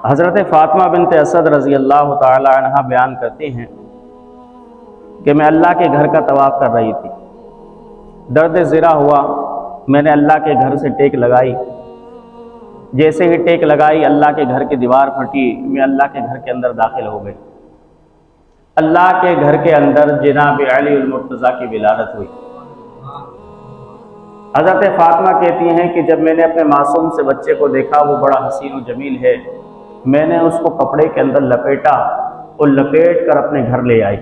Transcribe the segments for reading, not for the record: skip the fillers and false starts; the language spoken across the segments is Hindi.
हज़रत फ़ातिमा बिनत असद रज़ी अल्लाह ताला अन्हा बयान करती हैं कि मैं अल्लाह के घर का तवाफ़ कर रही थी। दर्द ज़िरा हुआ, मैंने अल्लाह के घर से टेक लगाई। जैसे ही टेक लगाई, अल्लाह के घर की दीवार फटी, मैं अल्लाह के घर के अंदर दाखिल हो गई। अल्लाह के घर के अंदर जनाब अली उल मुर्तज़ा की विलादत हुई। हज़रत फ़ातिमा कहती हैं कि जब मैंने अपने मासूम से बच्चे को देखा, वो बड़ा हसीन और जमील है, मैंने उसको कपड़े के अंदर लपेटा और लपेट कर अपने घर ले आई।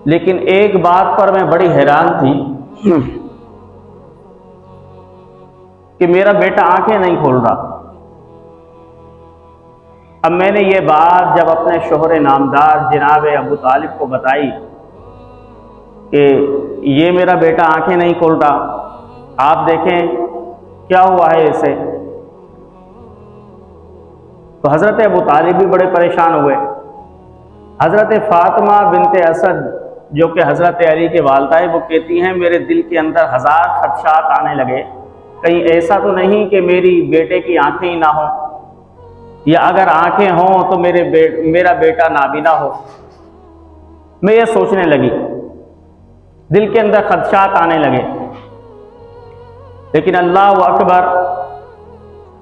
लेकिन एक बात पर मैं बड़ी हैरान थी कि मेरा बेटा आंखें नहीं खोल रहा। अब मैंने ये बात जब अपने शोहर नामदार जनाब अबू तालिब को बताई कि ये मेरा बेटा आंखें नहीं खोल रहा, आप देखें क्या हुआ है इसे, तो हज़रत अबू तालिब भी बड़े परेशान हुए। हज़रत फ़ातिमा बिनते असद जो कि हज़रत अली के वालिदा है, वो कहती हैं मेरे दिल के अंदर हज़ार खदशात आने लगे। कहीं ऐसा तो नहीं कि मेरी बेटे की आंखें ही ना हो, या अगर आंखें हों तो मेरा बेटा नाबीना हो। मैं ये सोचने लगी, दिल के अंदर खदशात आने लगे। लेकिन अल्लाह अकबर,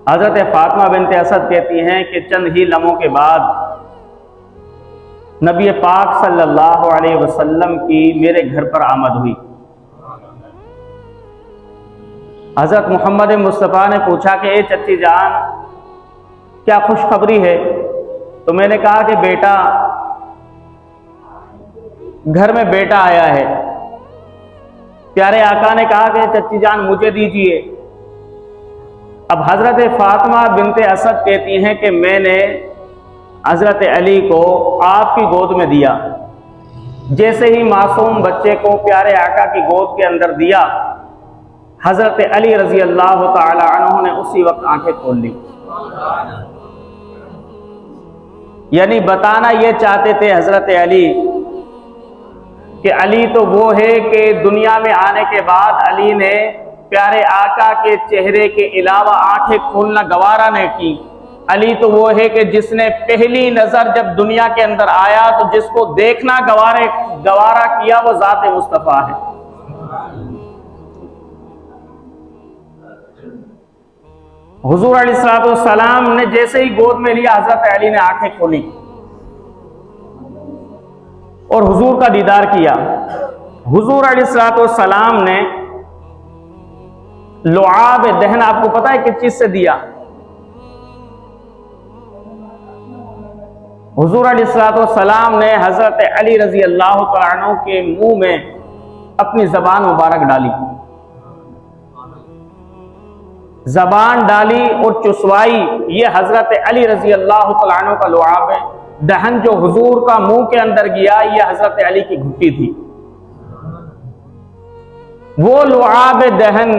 हज़रत फ़ातिमा बिनते असद कहती हैं कि चंद ही लम्हों के बाद नबी पाक सल्लल्लाहु अलैहि वसल्लम की मेरे घर पर आमद हुई। हज़रत मोहम्मद मुस्तफ़ा ने पूछा कि ए चच्ची जान, क्या खुशखबरी है? तो मैंने कहा कि बेटा, घर में बेटा आया है। प्यारे आका ने कहा कि चच्ची जान मुझे दीजिए। अब हज़रत फ़ातिमा बिनते असद कहती हैं कि मैंने हज़रत अली को आपकी गोद में दिया। जैसे ही मासूम बच्चे को प्यारे आका की गोद के अंदर दिया, हज़रत अली रज़ी अल्लाह ताला अन्हु ने उसी वक्त आंखें खोल ली। यानी बताना ये चाहते थे हज़रत अली कि अली तो वो है कि दुनिया में आने के बाद अली ने प्यारे आका के चेहरे के अलावा आंखें खोलना गवारा नहीं की। अली तो वो है कि जिसने पहली नजर जब दुनिया के अंदर आया तो जिसको देखना गवारा किया, वो ज़ात मुस्तफ़ा है। हुजूर अलैहिस्सलाम ने जैसे ही गोद में लिया, हजरत अली ने आंखें खोली और हुजूर का दीदार किया। हुजूर अलैहिस्सलाम ने लुआब दहन, आपको पता है किस चीज से दिया? हुजूर अलैहिस्सलाम ने हजरत अली रजी अल्लाह तआला अन्हु के मुंह में अपनी जबान मुबारक डाली, जबान डाली और चुसवाई। ये हजरत अली रजी अल्लाह तआला अन्हु का लुआब है। दहन जो हुजूर का मुंह के अंदर गया, ये हजरत अली की घुट्टी थी। वो लुआब दहन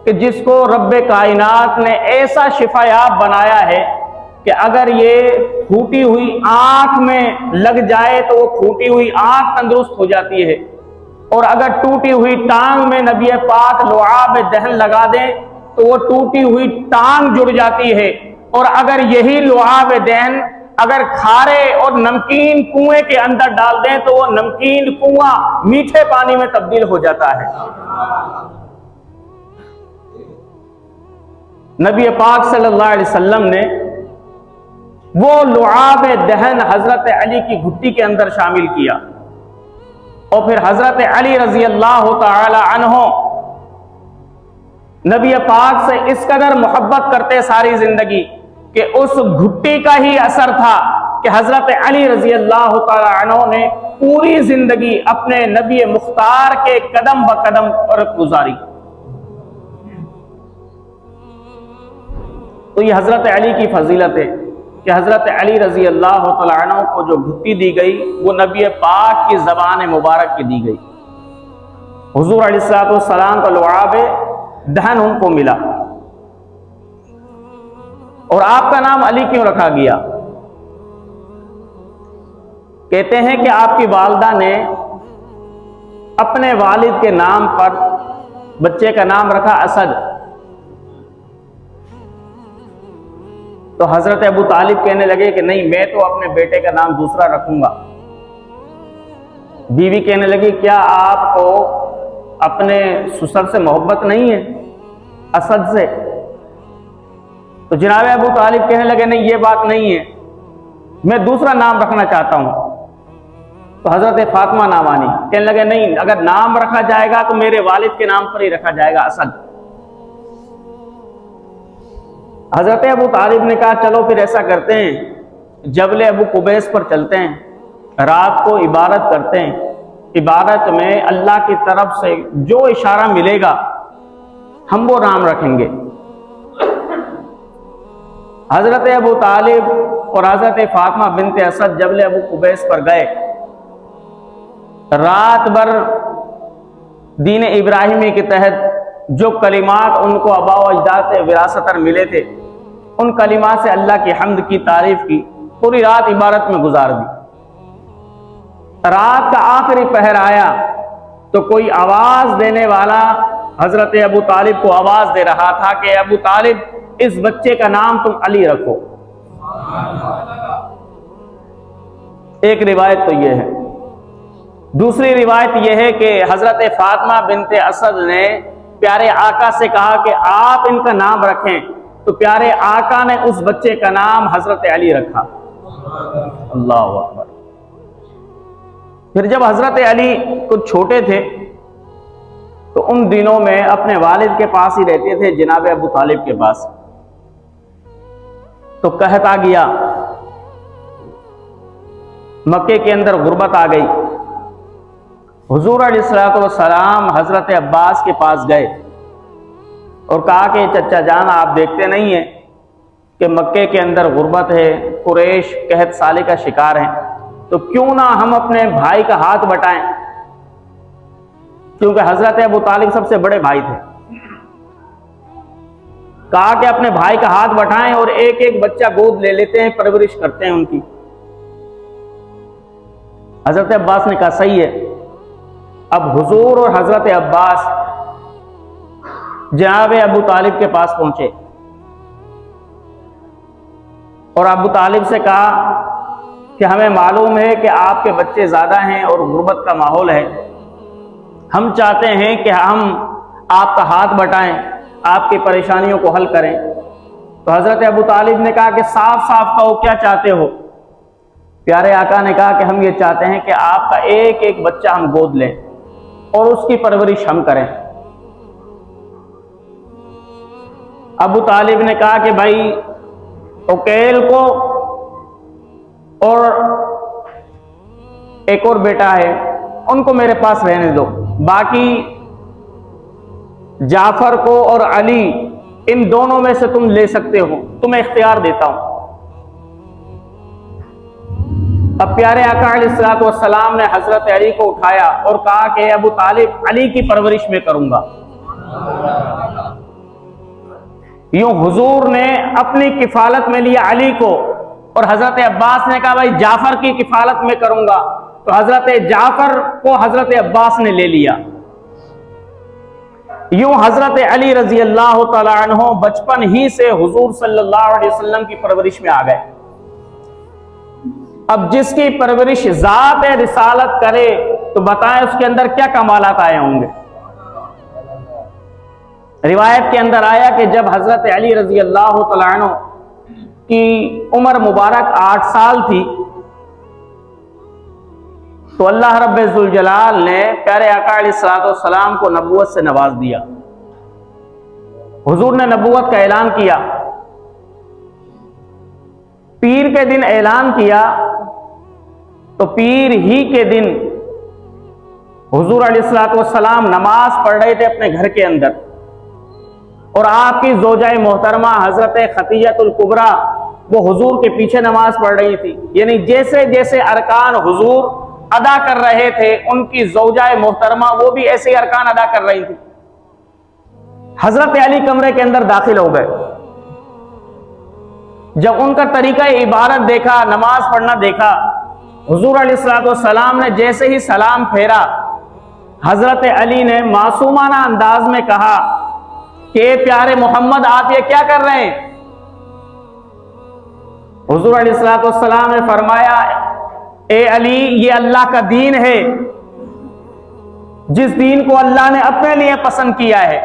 कि जिसको रब्बे कायनात ने ऐसा शिफायाब बनाया है कि अगर ये फूटी हुई आंख में लग जाए तो वो फूटी हुई आंख तंदुरुस्त हो जाती है, और अगर टूटी हुई टांग में नबी पाक लुआब दहन लगा दें तो वो टूटी हुई टांग जुड़ जाती है। और अगर यही लुआब दहन अगर खारे और नमकीन कुएं के अंदर डाल दें तो वो नमकीन कुआं मीठे पानी में तब्दील हो जाता है। नबी पाक सल्लल्लाहु अलैहि वसल्लम ने वो लुआब दहन हजरत अली की घुट्टी के अंदर शामिल किया, और फिर हजरत अली रजी अल्लाह ताला अन्हु नबी पाक से इस कदर मोहब्बत करते सारी जिंदगी कि उस घुट्टी का ही असर था कि हजरत अली रजी अल्लाह ताला अन्हु ने पूरी जिंदगी अपने नबी मुख्तार के कदम ब कदम पर गुजारी। तो ये हजरत अली की फजीलत है कि हजरत अली रजी अल्लाह तआला अन्हु को जो घुट्टी दी गई, वो नबी पाक की जबान मुबारक की दी गई। हुजूर अलैहिस्सलाम का लुआब दहन उनको मिला। और आपका नाम अली क्यों रखा गया? कहते हैं कि आपकी वालिदा ने अपने वालिद के नाम पर बच्चे का नाम रखा असद। तो हजरत अबू तालिब कहने लगे कि नहीं, मैं तो अपने बेटे का नाम दूसरा रखूंगा। बीवी कहने लगी, क्या आपको अपने ससुर से मोहब्बत नहीं है, असद से? तो जनाब अबू तालिब कहने लगे, नहीं ये बात नहीं है, मैं दूसरा नाम रखना चाहता हूं। तो हजरत फातिमा नाम आनी, कहने लगे नहीं, अगर नाम रखा जाएगा तो मेरे वालिद के नाम पर ही रखा जाएगा, असद। हजरत अबू तालिब ने कहा चलो फिर ऐसा करते हैं, जबल अबू कुबैस पर चलते हैं, रात को इबादत करते हैं, इबादत में अल्लाह की तरफ से जो इशारा मिलेगा हम वो नाम रखेंगे। हजरत अबू तालिब और हजरत फातिमा बिनते असद जबल अबू कुबैस पर गए। रात भर दीन इब्राहिमी के तहत जो कलिमात उनको आबा व अजदाद से विरासतन मिले थे, उन कलिमात से अल्लाह की हम्द की, तारीफ की, पूरी रात इबादत में गुजार दी। रात का आखिरी पहर आया तो कोई आवाज देने वाला हजरत अबू तालिब को आवाज दे रहा था कि अबू तालिब, इस बच्चे का नाम तुम अली रखो। एक रिवायत तो यह है। दूसरी रिवायत यह है कि हजरत फातिमा बिनते असद ने प्यारे आका से कहा कि आप इनका नाम रखें, तो प्यारे आका ने उस बच्चे का नाम हजरत अली रखा। अल्लाह अकबर। फिर जब हजरत अली कुछ छोटे थे तो उन दिनों में अपने वालिद के पास ही रहते थे, जनाब अबू तालिब के पास। तो कहता गया, मक्के के अंदर गुर्बत आ गई। हुजूर अलैहिस्सलाम हजरत अब्बास के पास गए और कहा कि चचा जान, आप देखते नहीं हैं कि मक्के के अंदर गुर्बत है, कुरैश कहत साले का शिकार है, तो क्यों ना हम अपने भाई का हाथ बटाएं, क्योंकि हजरत अबू तालिब सबसे बड़े भाई थे। कहा कि अपने भाई का हाथ बटाएं और एक एक बच्चा गोद ले लेते हैं, परवरिश करते हैं उनकी। हजरत अब्बास ने कहा सही है। अब हुजूर और हजरत अब्बास जनाब अबू तालिब के पास पहुंचे और अबू तालिब से कहा कि हमें मालूम है कि आपके बच्चे ज्यादा हैं और गुर्बत का माहौल है, हम चाहते हैं कि हम आपका हाथ बटाएं, आपकी परेशानियों को हल करें। तो हजरत अबू तालिब ने कहा कि साफ साफ कहो क्या चाहते हो। प्यारे आका ने कहा कि हम ये चाहते हैं कि आपका एक एक बच्चा हम गोद लें और उसकी परवरिश हम करें। अबू तालिब ने कहा कि भाई उकैल को और एक और बेटा है, उनको मेरे पास रहने दो, बाकी जाफर को और अली, इन दोनों में से तुम ले सकते हो, तुम्हें इख्तियार देता हूं। अब प्यारे आका अलैहिस्सलाम ने हजरत अली को उठाया और कहा कि अबू तालिब, अली की परवरिश में करूंगा। यूं हुजूर ने अपनी किफालत में लिया अली को और हजरत अब्बास ने कहा भाई जाफर की किफालत में करूंगा, तो हजरत जाफर को हजरत अब्बास ने ले लिया। यूं हजरत अली रजी अल्लाह तआला अन्हु बचपन ही से हुजूर सल्लल्लाहु अलैहि वसल्लम की परवरिश में आ गए। अब जिसकी परवरिश जात रिसालत करे तो बताएं उसके अंदर क्या कमालात आए होंगे। रिवायत के अंदर आया कि जब हजरत अली रजी अल्लाह तआला अन्हु की उम्र मुबारक 8 साल थी तो अल्लाह रब्बुल जलाल ने प्यारे आका अलैहिस्सलाम को नबूवत से नवाज दिया। हुजूर ने नबूवत का ऐलान किया। पीर के दिन ऐलान किया तो पीर ही के दिन हुजूर अलैहिस्सलाम नमाज पढ़ रहे थे अपने घर के अंदर और आपकी ज़ौजाए मोहतरमा हजरत खतीजतुल कुबरा वो हुजूर के पीछे नमाज पढ़ रही थी। यानी जैसे जैसे अरकान हुजूर अदा कर रहे थे उनकी ज़ौजाए मोहतरमा वो भी ऐसे अरकान अदा कर रही थी। हजरत अली कमरे के अंदर दाखिल हो गए। जब उनका तरीका इबारत देखा, नमाज पढ़ना देखा, हुजूर अलैहिस्सलाम ने जैसे ही सलाम फेरा, हजरत अली ने मासूमाना अंदाज में कहा कि प्यारे मोहम्मद, आप ये क्या कर रहे हैं? हुजूर अलैहिस्सलाम ने फरमाया, ए अली, ये अल्लाह का दीन है, जिस दीन को अल्लाह ने अपने लिए पसंद किया है,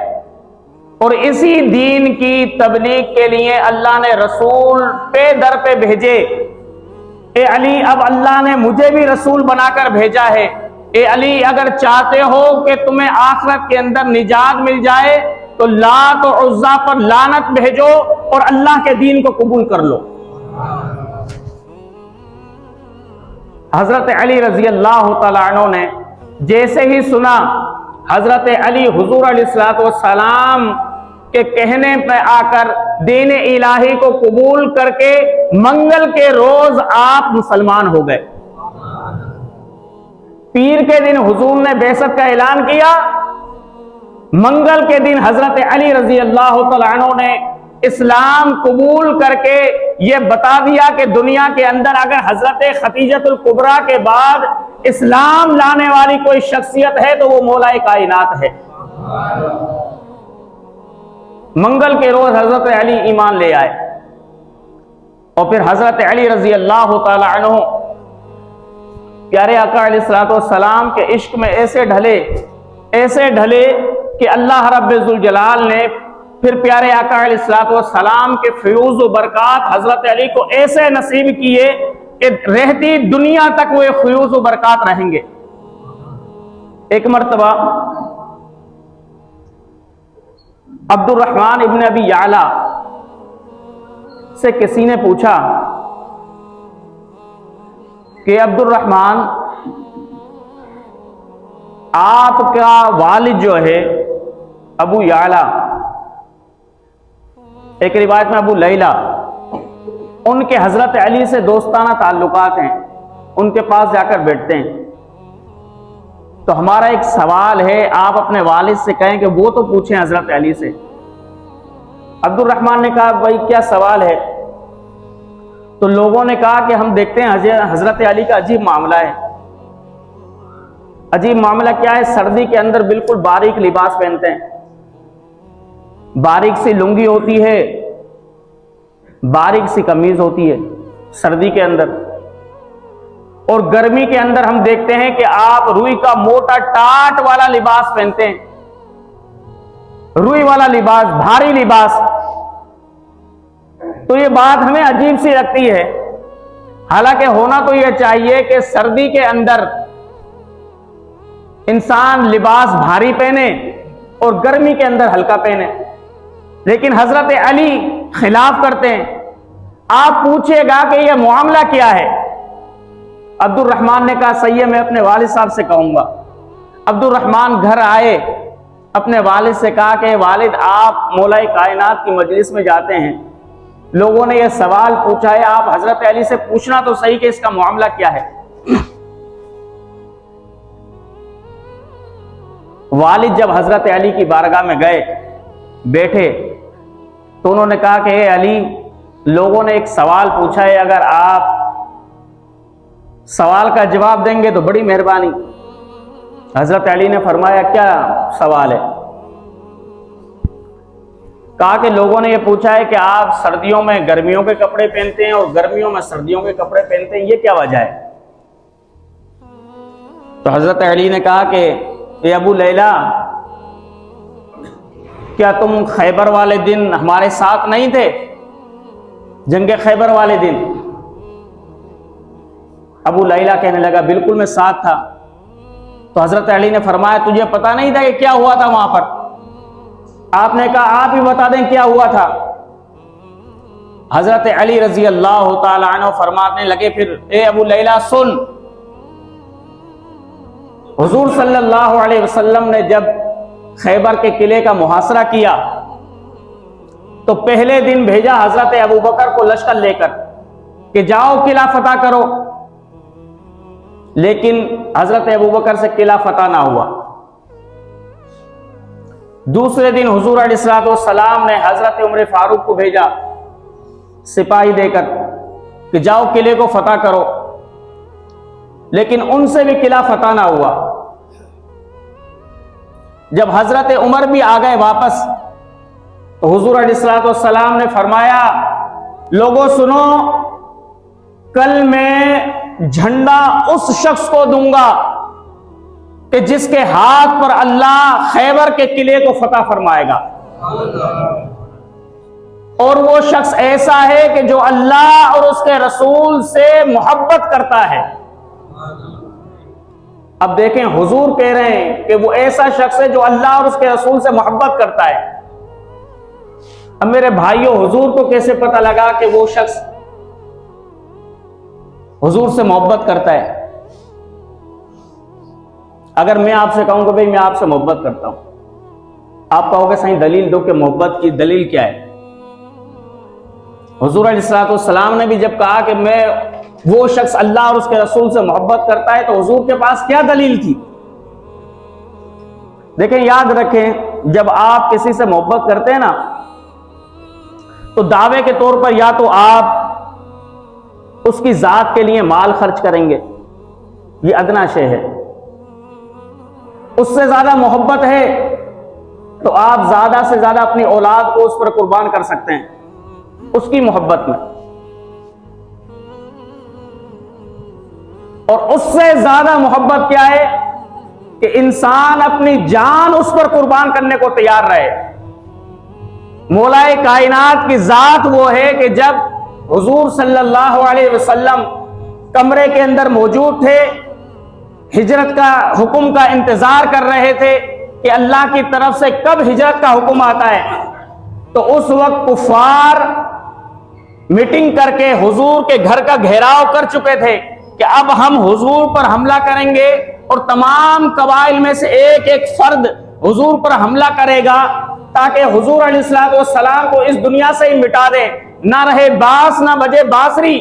और इसी दीन की तबलीग के लिए अल्लाह ने रसूल पे दर पे भेजे। ए अली, अब अल्लाह ने मुझे भी रसूल बनाकर भेजा है। ए अली, अगर चाहते हो कि तुम्हें आखिरत के अंदर निजात मिल जाए तो लात और उज़्ज़ा पर लानत भेजो और अल्लाह के दीन को कबूल कर लो। हजरत अली रजी अल्लाह तआला अन्हु ने जैसे ही सुना हजरत अली हुजूर अलैहिस्सलाम के कहने पर आकर दीन इलाही को कबूल करके मंगल के रोज आप मुसलमान हो गए। पीर के दिन हुजूर ने बेसत का ऐलान किया, मंगल के दिन हजरत अली रजी अल्लाह तआला अन्हु ने इस्लाम कबूल करके यह बता दिया कि दुनिया के अंदर अगर हजरत खतीजतुल कुबरा के बाद इस्लाम लाने वाली कोई शख्सियत है तो वो मौलाए कायनात है। मंगल के रोज हजरत अली ईमान ले आए और फिर हजरत अली रजी अल्लाह तआला अन्हु प्यारे आका अलैहिस्सलाम के इश्क में ऐसे ढले कि अल्लाह रब्बुल जलाल ने फिर प्यारे आका अलैहिस्सलाम के फ़यूज़ व बरक़ात हजरत अली को ऐसे नसीब किए कि रहती दुनिया तक वो फ़यूज़ व बरक़ात रहेंगे। एक मर्तबा अब्दुर्रहमान इब्न अबी याला से किसी ने पूछा कि अब्दुर्रहमान, आपका वालिद जो है अबू याला, एक रिवायत में अबू लैला, उनके हजरत अली से दोस्ताना ताल्लुकात हैं, उनके पास जाकर बैठते हैं। तो हमारा एक सवाल है, आप अपने वालिद से कहें कि वो तो पूछें हजरत अली से। अब्दुर्रहमान ने कहा, भाई क्या सवाल है? तो लोगों ने कहा कि हम देखते हैं हजरत अली का अजीब मामला है। अजीब मामला क्या है? सर्दी के अंदर बिल्कुल बारीक लिबास पहनते हैं, बारीक सी लुंगी होती है, बारीक सी कमीज होती है सर्दी के अंदर, और गर्मी के अंदर हम देखते हैं कि आप रुई का मोटा टाट वाला लिबास पहनते हैं, रुई वाला लिबास, भारी लिबास। तो ये बात हमें अजीब सी लगती है। हालांकि होना तो यह चाहिए कि सर्दी के अंदर इंसान लिबास भारी पहने और गर्मी के अंदर हल्का पहने, लेकिन हजरत अली खिलाफ करते हैं। आप पूछिएगा कि यह मामला क्या है? अब्दुर्रहमान ने कहा, सही है, मैं अपने वालिद साहब से कहूंगा। अब्दुर्रहमान घर आए, अपने वालिद से कहा कि वालिद, आप मौलाए कायनात की मजलिस में जाते हैं, लोगों ने यह सवाल पूछा है, आप हजरत अली से पूछना तो सही कि इसका मामला क्या है। वालिद जब हजरत अली की बारगाह में गए, बैठे, तो उन्होंने कहा कि ए अली, लोगों ने एक सवाल पूछा है, अगर आप सवाल का जवाब देंगे तो बड़ी मेहरबानी। हजरत अली ने फरमाया, क्या सवाल है? कहा कि लोगों ने यह पूछा है कि आप सर्दियों में गर्मियों के कपड़े पहनते हैं और गर्मियों में सर्दियों के कपड़े पहनते हैं, ये क्या वजह है? तो हजरत अली ने कहा कि ए अबू लैला, क्या तुम खैबर वाले दिन हमारे साथ नहीं थे? जंगे खैबर वाले दिन? अबू लैला कहने लगा, बिल्कुल मैं साथ था। तो हजरत अली ने फरमाया, तुझे पता नहीं था कि क्या हुआ था वहां पर? आपने कहा, आप ही बता दें क्या हुआ था। हजरत अली रजी अल्लाह तआला अन्हु फरमाने लगे, फिर ए अबू लैला सुन, हुजूर सल्लल्लाहु अलैहि वसल्लम ने जब खैबर के किले का मुहासरा किया तो पहले दिन भेजा हजरत अबू बकर को लश्कर लेकर कि जाओ किला फतह करो, लेकिन हजरत अबू बकर से किला फतह ना हुआ। दूसरे दिन हुजूर अलैहिस्सलाम ने हजरत उमर फारूक को भेजा सिपाही देकर कि जाओ किले को फतह करो, लेकिन उनसे भी किला फतह ना हुआ। जब हजरत उमर भी आ गए वापस, तो हुजूर अलैहिस्सलाम ने फरमाया, लोगों सुनो, कल मैं झंडा उस शख्स को दूंगा कि जिसके हाथ पर अल्लाह खैबर के किले को फतह फरमाएगा, और वो शख्स ऐसा है कि जो अल्लाह और उसके रसूल से मोहब्बत करता है। अब देखें, हुजूर कह रहे हैं कि वो ऐसा शख्स है जो अल्लाह और उसके रसूल से मोहब्बत करता है। अब मेरे भाइयों, हुजूर को कैसे पता लगा कि वो शख्स हुजूर से मोहब्बत करता है? अगर मैं आपसे कहूं कि भाई मैं आपसे मोहब्बत करता हूं, आप कहोगे सही दलील दो कि मोहब्बत की दलील क्या है? हुजूर अलैहिस्सलाम ने भी जब कहा कि मैं वो शख्स अल्लाह और उसके रसूल से मोहब्बत करता है, तो हुजूर के पास क्या दलील थी? देखें, याद रखें, जब आप किसी से मोहब्बत करते हैं ना, तो दावे के तौर पर या तो आप उसकी जात के लिए माल खर्च करेंगे, ये अदना शे है। उससे ज्यादा मोहब्बत है तो आप ज्यादा से ज्यादा अपनी औलाद को उस पर कुर्बान कर सकते हैं उसकी मोहब्बत में, और उससे ज्यादा मोहब्बत क्या है कि इंसान अपनी जान उस पर कुर्बान करने को तैयार रहे। मौलाए कायनात की जात वो है कि जब हुजूर सल्लल्लाहु अलैहि वसल्लम कमरे के अंदर मौजूद थे, हिजरत का हुक्म का इंतजार कर रहे थे कि अल्लाह की तरफ से कब हिजरत का हुक्म आता है, तो उस वक्त कुफार मीटिंग करके हुजूर के घर का घेराव कर चुके थे कि अब हम हुजूर पर हमला करेंगे, और तमाम कबाइल में से एक एक फर्द हुजूर पर हमला करेगा ताकि हुजूर अलैहिस्सलाम को इस दुनिया से ही मिटा दे, ना रहे बांस ना बजे बांसुरी।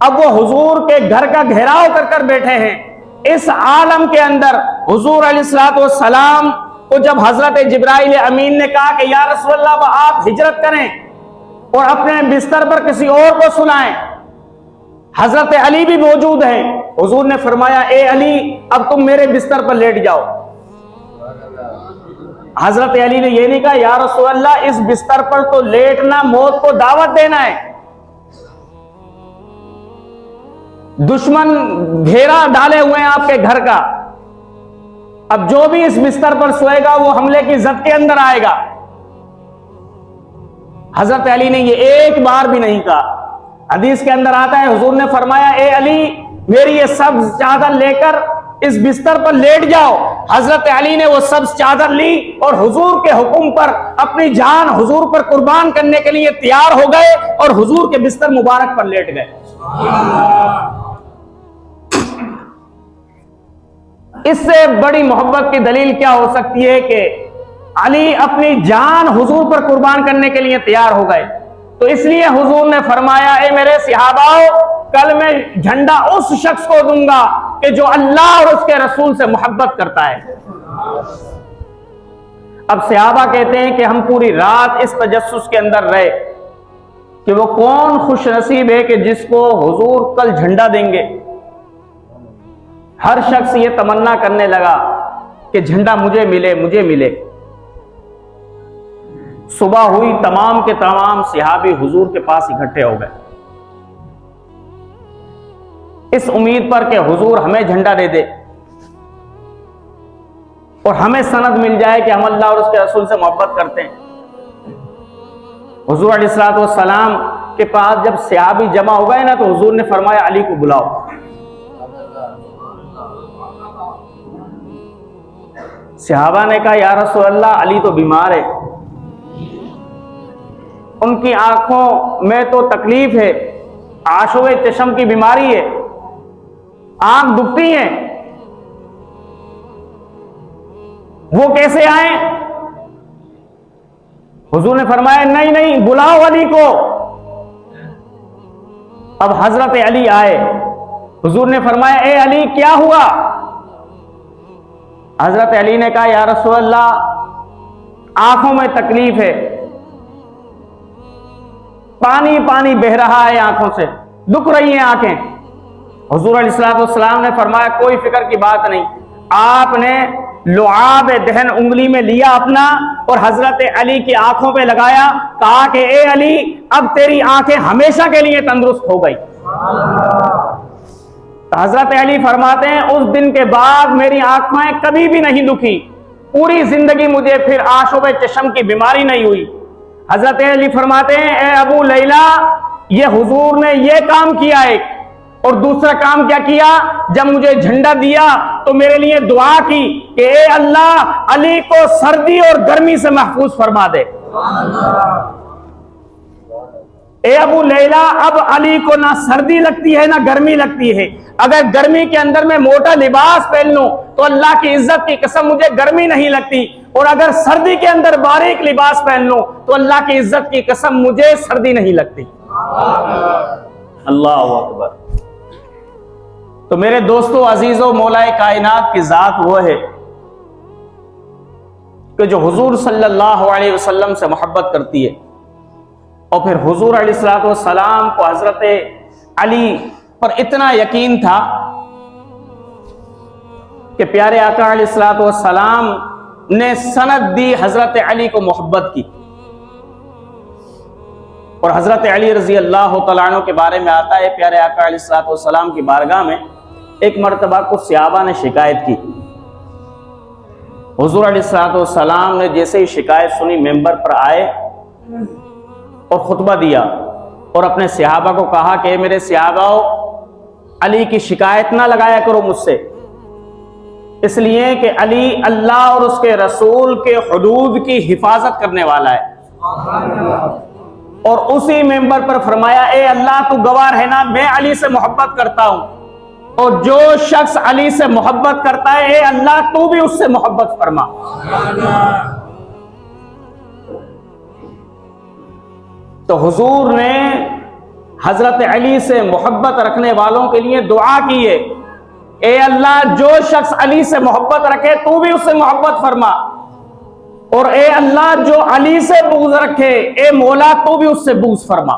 अब वो हुजूर के घर का घेराव कर कर बैठे हैं। इस आलम के अंदर हुजूर अलैहिस्सलाम को जब हजरत जिब्राइल अमीन ने कहा कि या रसूलल्लाह आप हिजरत करें और अपने बिस्तर पर किसी और को सुनाएं, हजरत अली भी मौजूद हैं, हुजूर ने फरमाया ए अली अब तुम मेरे बिस्तर पर लेट जाओ। हजरत अली ने यह नहीं कहा या रसूलल्लाह इस बिस्तर पर तो लेटना मौत को दावत देना है, दुश्मन घेरा डाले हुए हैं आपके घर का, अब जो भी इस बिस्तर पर सोएगा वो हमले की जद के अंदर आएगा। हजरत अली ने ये एक बार भी नहीं कहा। हदीस के अंदर आता है हुजूर ने फरमाया ए अली मेरी ये सब्ज चादर लेकर इस बिस्तर पर लेट जाओ। हजरत अली ने वो सब्ज चादर ली और हुजूर के हुक्म पर अपनी जान हुजूर पर कुर्बान करने के लिए तैयार हो गए और हुजूर के बिस्तर मुबारक पर लेट गए। इससे बड़ी मोहब्बत की दलील क्या हो सकती है कि अली अपनी जान हुजूर पर कुर्बान करने के लिए तैयार हो गए। तो इसलिए हुजूर ने फरमाया ए मेरे सहाबाओ कल मैं झंडा उस शख्स को दूंगा कि जो अल्लाह और उसके रसूल से मोहब्बत करता है। अब सहाबा कहते हैं कि हम पूरी रात इस तजस्सुस के अंदर रहे कि वो कौन खुश नसीब है कि जिसको हुजूर कल झंडा देंगे। हर शख्स ये तमन्ना करने लगा कि झंडा मुझे मिले मुझे मिले। सुबह हुई, तमाम के तमाम सहाबी हुजूर के पास इकट्ठे हो गए इस उम्मीद पर कि हुजूर हमें झंडा दे दे और हमें सनद मिल जाए कि हम अल्लाह और उसके रसूल से मोहब्बत करते हैं। हुजूर अलैहिस्सलाम के पास जब सहाबी जमा हो गए ना तो हुजूर ने फरमाया अली को बुलाओ। सहाबा ने कहा या रसूल अल्लाह अली तो बीमार है, उनकी आंखों में तो तकलीफ है, आशुए चश्म की बीमारी है, आंख दुखती है, वो कैसे आए? हुजूर ने फरमाया नहीं नहीं बुलाओ अली को। अब हजरत अली आए, हुजूर ने फरमाया ए अली क्या हुआ? हजरत अली ने कहा या रसूल अल्लाह आंखों में तकलीफ है, पानी पानी बह रहा है, आंखों से दुख रही हैं आंखें। हुजूर अलैहिस्सलाम ने फरमाया कोई फिक्र की बात नहीं। आपने लुआब दहन उंगली में लिया अपना और हजरत अली की आंखों पे लगाया, कहा कि ए अली अब तेरी आंखें हमेशा के लिए तंदुरुस्त हो गई। तो हजरत अली फरमाते हैं उस दिन के बाद मेरी आंखें कभी भी नहीं दुखी, पूरी जिंदगी मुझे फिर आशोब चश्म की बीमारी नहीं हुई। हजरत अली फरमाते हैं ए अबू लैला, ये हुजूर ने ये काम किया एक, और दूसरा काम क्या किया, जब मुझे झंडा दिया तो मेरे लिए दुआ की कि ए अल्लाह अली को सर्दी और गर्मी से महफूज फरमा दे। ए अबू लैला, अब अली को ना सर्दी लगती है ना गर्मी लगती है। अगर गर्मी के अंदर मैं मोटा लिबास पहन लूं तो अल्लाह की इज्जत की कसम मुझे गर्मी नहीं लगती, और अगर सर्दी के अंदर बारीक लिबास पहन लूं तो अल्लाह की इज्जत की कसम मुझे सर्दी नहीं लगती। अल्लाह अकबर। तो मेरे दोस्तों अजीजों, मौलाए कायनात की जात वो है कि जो हुजूर सल्लल्लाहु अलैहि वसल्लम से मोहब्बत करती है, और फिर हुजूर अलैहिस्सलातु वस्सलाम को हजरत अली पर इतना यकीन था कि प्यारे आका अलैहिस्सलातु वस्सलाम ने सनद दी हजरत अली को मोहब्बत की। और हजरत अली रजी अल्लाह तआला अन्हु के बारे में आता है, प्यारे आका अलैहिस्सलातु वस्सलाम की बारगाह में एक मर्तबा कुछ सहाबा ने शिकायत की। हुजूर अलैहिस्सलातु वस्सलाम ने जैसे ही शिकायत सुनी मेंबर पर आए और खुतबा दिया और अपने सहाबा को कहा कि मेरे सहाबाओ, अली की शिकायत ना लगाया करो मुझसे, इसलिए कि अली अल्लाह और उसके रसूल के हुदूद की हिफाजत करने वाला है। और उसी मेंबर पर फरमाया, ए अल्लाह तू गवाह है ना, मैं अली से मोहब्बत करता हूं, और जो शख्स अली से मोहब्बत करता है, ए अल्लाह तू भी उससे मोहब्बत फरमा। तो हुजूर ने हजरत अली से मोहब्बत रखने वालों के लिए दुआ की है, ए अल्लाह जो शख्स अली से मोहब्बत रखे तू भी उससे मोहब्बत फरमा, और ए अल्लाह जो अली से बुग़्ज़ रखे, ए मौला तू भी उससे बुग़्ज़ फरमा।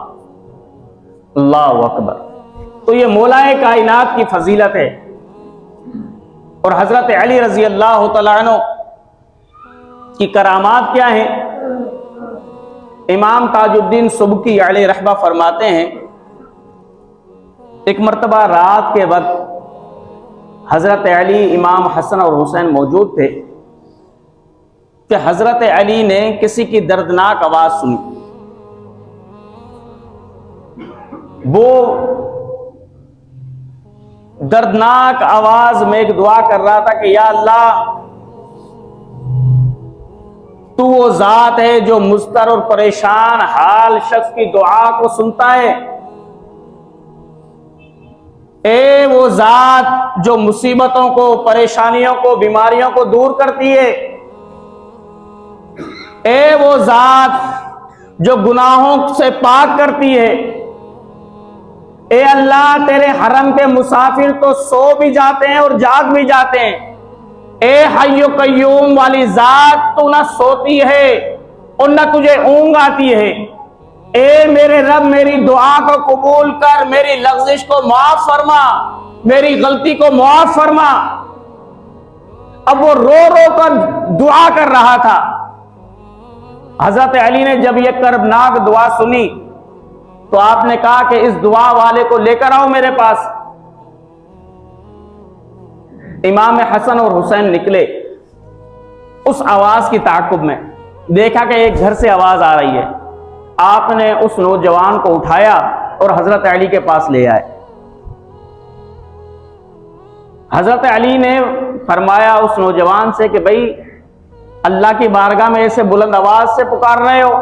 अल्लाहु अकबर। तो ये मौलाए कायनात की फजीलत है। और हजरत अली रजी अल्लाह तआला अन्हु की करामात क्या है, इमाम ताजुद्दीन सुबकी अलैहि रहमा फरमाते हैं, एक मर्तबा रात के वक्त हजरत अली, इमाम हसन और हुसैन मौजूद थे कि हजरत अली ने किसी की दर्दनाक आवाज सुनी। वो दर्दनाक आवाज में एक दुआ कर रहा था कि या अल्लाह, तू वो जात है जो मुस्तर और परेशान हाल शख्स की दुआ को सुनता है। ए वो जात जो मुसीबतों को, परेशानियों को, बीमारियों को दूर करती है। ए वो जात जो गुनाहों से पाक करती है। ए अल्लाह, तेरे हरम के मुसाफिर तो सो भी जाते हैं और जाग भी जाते हैं। ए हय्यो कय्यूम वाली जात, तू ना सोती है और ना तुझे ऊंघ आती है। ए मेरे रब, मेरी दुआ को कबूल कर, मेरी लग़्ज़िश को माफ फरमा, मेरी गलती को माफ फरमा। अब वो रो रो कर दुआ कर रहा था। हजरत अली ने जब ये कर्बनाक दुआ सुनी तो आपने कहा कि इस दुआ वाले को लेकर आओ मेरे पास। इमाम हसन और हुसैन निकले उस आवाज की ताक़ुब में, देखा कि एक घर से आवाज आ रही है। आपने उस नौजवान को उठाया और हजरत अली के पास ले आए। हजरत अली ने फरमाया उस नौजवान से कि भाई, अल्लाह की बारगाह में ऐसे बुलंद आवाज से पुकार रहे हो,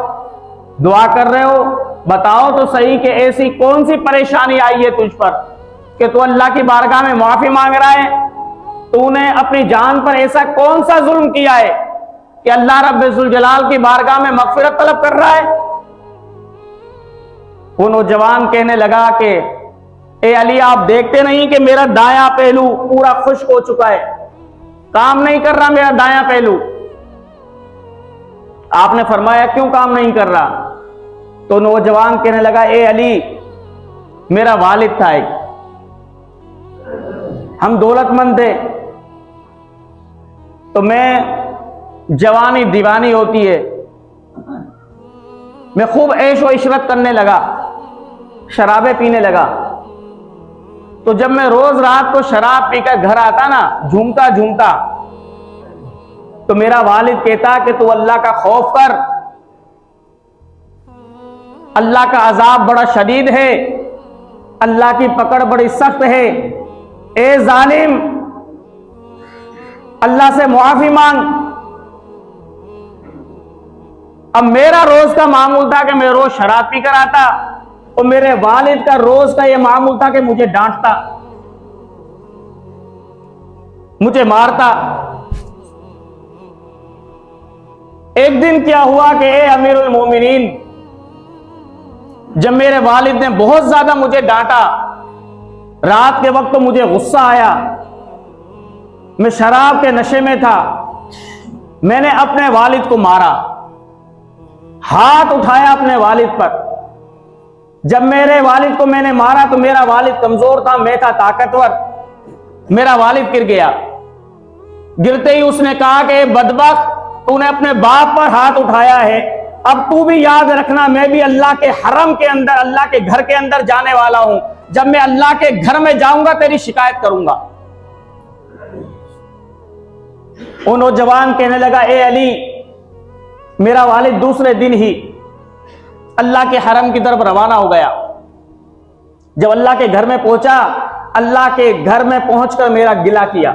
दुआ कर रहे हो, बताओ तो सही कि ऐसी कौन सी परेशानी आई है तुझ पर कि तू अल्लाह की बारगाह में माफी मांग रहा है। तूने अपनी जान पर ऐसा कौन सा जुल्म किया है कि अल्लाह रब्बुल जलाल की बारगाह में मग़फ़िरत तलब कर रहा है। वो नौजवान कहने लगा कि ए अली, आप देखते नहीं कि मेरा दायां पहलू पूरा खुश्क हो चुका है, काम नहीं कर रहा मेरा दायां पहलू। आपने फरमाया क्यों काम नहीं कर रहा? तो नौजवान कहने लगा, ए अली, मेरा वालिद था एक, हम दौलतमंद थे, तो मैं जवानी दीवानी होती है, मैं खूब ऐश व इशरत करने लगा, शराबें पीने लगा। तो जब मैं रोज रात को शराब पीकर घर आता ना झूमता झूमता, तो मेरा वालिद कहता कि तू अल्लाह का खौफ कर, अल्लाह का अजाब बड़ा शदीद है, अल्लाह की पकड़ बड़ी सख्त है, ए जालिम अल्लाह से मुआफी मांग। अब मेरा रोज का मामूल था कि मैं रोज शराब पीकर आता, और मेरे वालिद का रोज का यह मामूल था कि मुझे डांटता, मुझे मारता। एक दिन क्या हुआ कि ए अमीरुल मोमिनीन, जब मेरे वालिद ने बहुत ज्यादा मुझे डांटा, रात के वक्त तो मुझे गुस्सा आया, मैं शराब के नशे में था, मैंने अपने वालिद को मारा, हाथ उठाया अपने वालिद पर। जब मेरे वालिद को मैंने मारा तो मेरा वालिद कमजोर था, मैं था ताकतवर। मेरा वालिद गिर गया। गिरते ही उसने कहा कि बदबख्त, तूने अपने बाप पर हाथ उठाया है, अब तू भी याद रखना मैं भी अल्लाह के हरम के अंदर, अल्लाह के घर के अंदर जाने वाला हूं। जब मैं अल्लाह के घर में जाऊंगा तेरी शिकायत करूंगा। वो नौजवान कहने लगा, ए अली, मेरा वालिद दूसरे दिन ही अल्लाह के हरम की तरफ रवाना हो गया। जब अल्लाह के घर में पहुंचा, अल्लाह के घर में पहुंचकर मेरा गिला किया,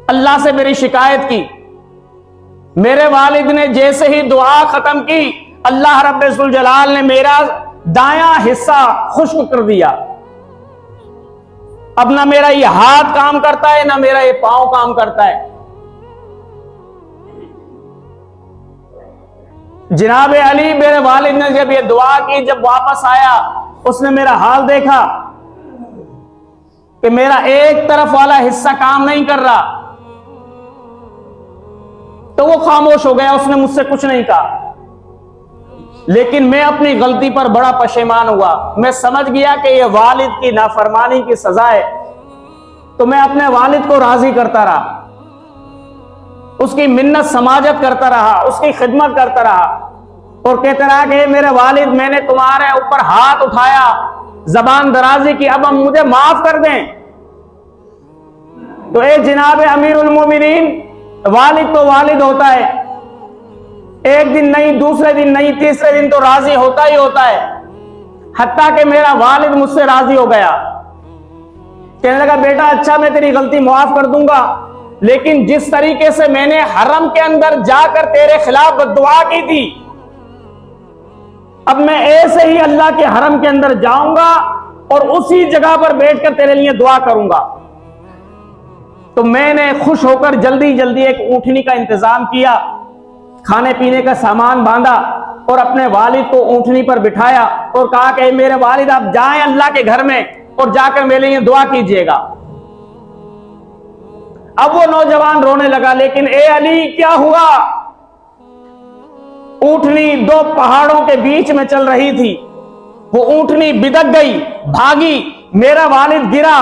अल्लाह से मेरी शिकायत की। मेरे वालिद ने जैसे ही दुआ खत्म की, अल्लाह रब्बुल जलाल ने मेरा दायां हिस्सा खुश्क कर दिया। अब ना मेरा ये हाथ काम करता है, ना मेरा ये पांव काम करता है। जनाब अली, मेरे वालिद ने जब ये दुआ की, जब वापस आया, उसने मेरा हाल देखा कि मेरा एक तरफ वाला हिस्सा काम नहीं कर रहा, तो वो खामोश हो गया, उसने मुझसे कुछ नहीं कहा। लेकिन मैं अपनी गलती पर बड़ा पशेमान हुआ। मैं समझ गया कि यह वालिद की नाफरमानी की सजा है, तो मैं अपने वालिद को राजी करता रहा, उसकी मिन्नत समाजत करता रहा, उसकी खिदमत करता रहा, और कहता रहा कि मेरे वालिद, मैंने तुम्हारे ऊपर हाथ उठाया, जबान दराजी की, अब हम मुझे माफ कर दें। तो ए जनाब अमीरुल मोमिनीन, वालिद तो वालिद होता है, एक दिन नहीं, दूसरे दिन नहीं, तीसरे दिन तो राजी होता ही होता है। हत्ता कि मेरा वालिद मुझसे राजी हो गया, कहने लगा, बेटा अच्छा, मैं तेरी गलती माफ कर दूंगा, लेकिन जिस तरीके से मैंने हरम के अंदर जाकर तेरे खिलाफ बद्दुआ की थी, अब मैं ऐसे ही अल्लाह के हरम के अंदर जाऊंगा और उसी जगह पर बैठकर तेरे लिए दुआ करूंगा। तो मैंने खुश होकर जल्दी जल्दी एक ऊंटनी का इंतजाम किया, खाने पीने का सामान बांधा और अपने वालिद को ऊंटनी पर बिठाया और कहा कि मेरे वालिद, आप जाएं अल्लाह के घर में और जाकर मेरे लिए दुआ कीजिएगा। अब वो नौजवान रोने लगा, लेकिन ए अली, क्या हुआ? ऊंटनी दो पहाड़ों के बीच में चल रही थी, वो ऊंटनी बिदक गई, भागी, मेरा वालिद गिरा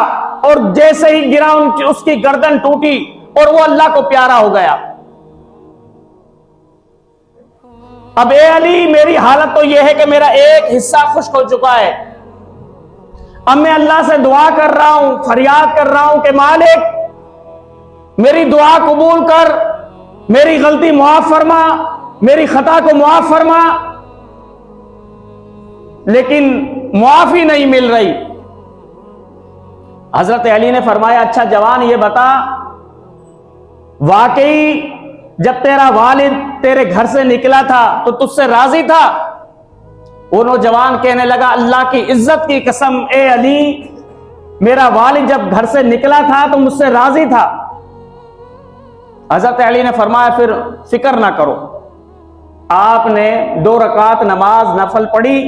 और जैसे ही गिरा उसकी गर्दन टूटी और वो अल्लाह को प्यारा हो गया। अब ए अली, मेरी हालत तो यह है कि मेरा एक हिस्सा खुश्क हो चुका है। अब मैं अल्लाह से दुआ कर रहा हूं, फरियाद कर रहा हूं कि मालिक, मेरी दुआ कबूल कर, मेरी गलती मुआफ फरमा, मेरी खता को मुआफ फरमा, लेकिन मुआफी नहीं मिल रही। हजरत अली ने फरमाया, अच्छा जवान, ये बता, वाकई जब तेरा वालिद तेरे घर से निकला था तो तुझसे राजी था? वो नौजवान कहने लगा, अल्लाह की इज्जत की कसम ए अली, मेरा वालिद जब घर से निकला था तो मुझसे राजी था। हजरत अली ने फरमाया, फिर फिक्र ना करो। आपने 2 रकात नमाज नफल पढ़ी,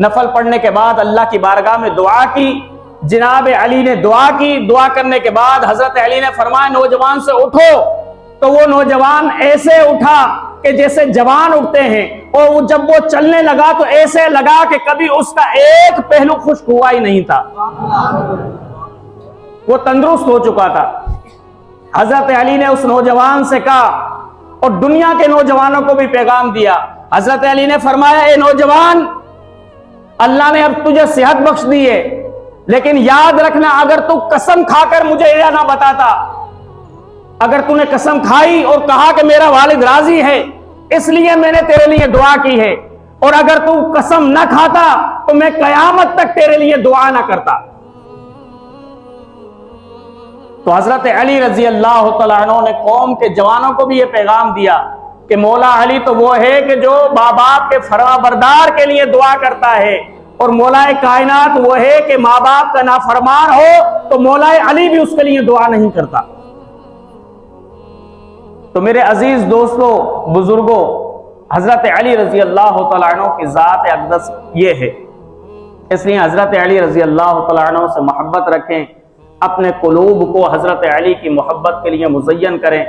नफल पढ़ने के बाद अल्लाह की बारगाह में दुआ की। जनाब अली ने दुआ की, दुआ करने के बाद हजरत अली ने फरमाया, नौजवान से उठो। तो वो नौजवान ऐसे उठा कि जैसे जवान उठते हैं, और जब वो चलने लगा तो ऐसे लगा कि कभी उसका एक पहलू खुश्क हुआ ही नहीं था, वो तंदुरुस्त हो चुका था। हजरत अली ने उस नौजवान से कहा, और दुनिया के नौजवानों को भी पैगाम दिया। हजरत अली ने फरमाया, ए नौजवान, अल्लाह ने अब तुझे सेहत बख्श दी है, लेकिन याद रखना, अगर तू कसम खाकर मुझे यह ना बताता, अगर तूने कसम खाई और कहा कि मेरा वालिद राजी है इसलिए मैंने तेरे लिए दुआ की है, और अगर तू कसम ना खाता तो मैं कयामत तक तेरे लिए दुआ ना करता। तो हजरत अली रजी अल्लाह तआला अन्हु ने कौम के जवानों को भी यह पैगाम दिया कि मौला अली तो वो है कि जो माँ बाप के फरमाबरदार के लिए दुआ करता है, और मौलाए कायनात वो है कि माँ बाप का नाफरमान हो तो मौलाए अली भी उसके लिए दुआ नहीं करता। तो मेरे अजीज दोस्तों, बुजुर्गों, हजरत अली रजी अल्लाह तआला अन्हु की ज़ात अक़दस ये है। इसलिए हजरत अली रजी अल्लाह तआला अन्हु से मोहब्बत रखें, अपने क़ुलूब को हजरत अली की मोहब्बत के लिए मुज़य्यन करें।